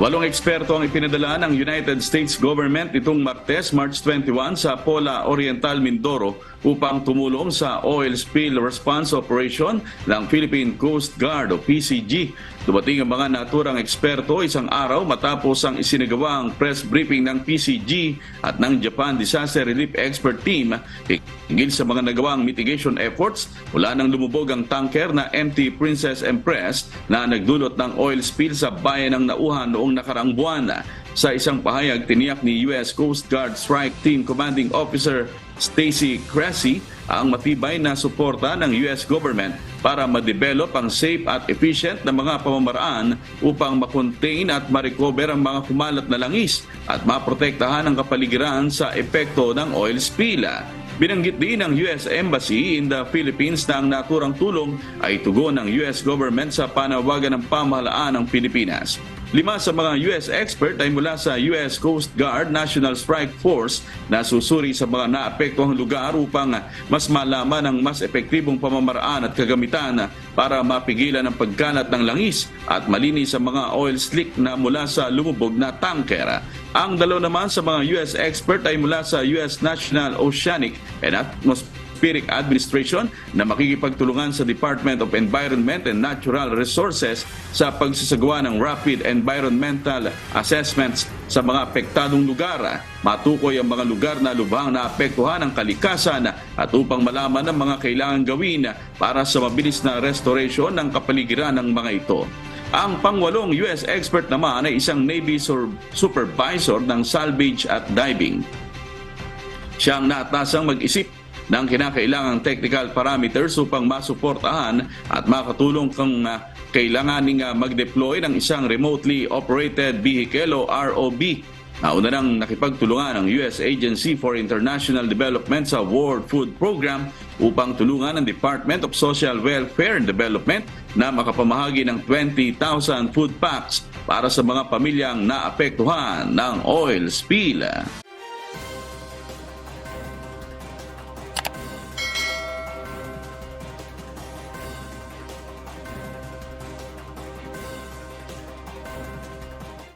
8 eksperto ang ipinadala ng United States government nitong Martes, March 21 sa Pola Oriental, Mindoro upang tumulong sa oil spill response operation ng Philippine Coast Guard o PCG. Dumating ang mga naturang eksperto isang araw matapos ang isinagawang press briefing ng PCG at ng Japan Disaster Relief Expert Team hinggil sa mga nagawang mitigation efforts mula nang lumubog ang tanker na MT Princess Empress na nagdulot ng oil spill sa bayan ng Nauhan noong nakaraang buwan. Sa isang pahayag, tiniyak ni US Coast Guard Strike Team Commanding Officer Stacy Cressy ang matibay na suporta ng US government para ma-develop ang safe at efficient na mga pamamaraan upang makontain at ma-recover ang mga kumalat na langis at maprotektahan ang kapaligiran sa epekto ng oil spill. Binanggit din ng US Embassy in the Philippines na ang naturang tulong ay tugon ng US government sa panawagan ng pamahalaan ng Pilipinas. 5 sa mga US expert ay mula sa US Coast Guard National Strike Force na susuri sa mga naapektuhang lugar upang mas malaman ang mas epektibong pamamaraan at kagamitan para mapigilan ang pagkalat ng langis at malinis sa mga oil slick na mula sa lumubog na tanker. Ang 2 naman sa mga US expert ay mula sa US National Oceanic and Atmospheric Administration na makikipagtulungan sa Department of Environment and Natural Resources sa pagsasagawa ng rapid environmental assessments sa mga apektadong lugar. Matukoy ang mga lugar na lubhang naapektuhan ng kalikasan at upang malaman ang mga kailangan gawin para sa mabilis na restoration ng kapaligiran ng mga ito. Ang pang-8 US expert naman ay isang Navy supervisor ng salvage at diving. Siyang naatasang mag-isip ng kinakailangang technical parameters upang masuportahan at makatulong kung kailanganing mag-deploy ng isang remotely operated vehicle o ROV. Nauna nang nakipagtulungan ang US Agency for International Development sa World Food Program upang tulungan ang Department of Social Welfare and Development na makapamahagi ng 20,000 food packs para sa mga pamilyang naapektuhan ng oil spill.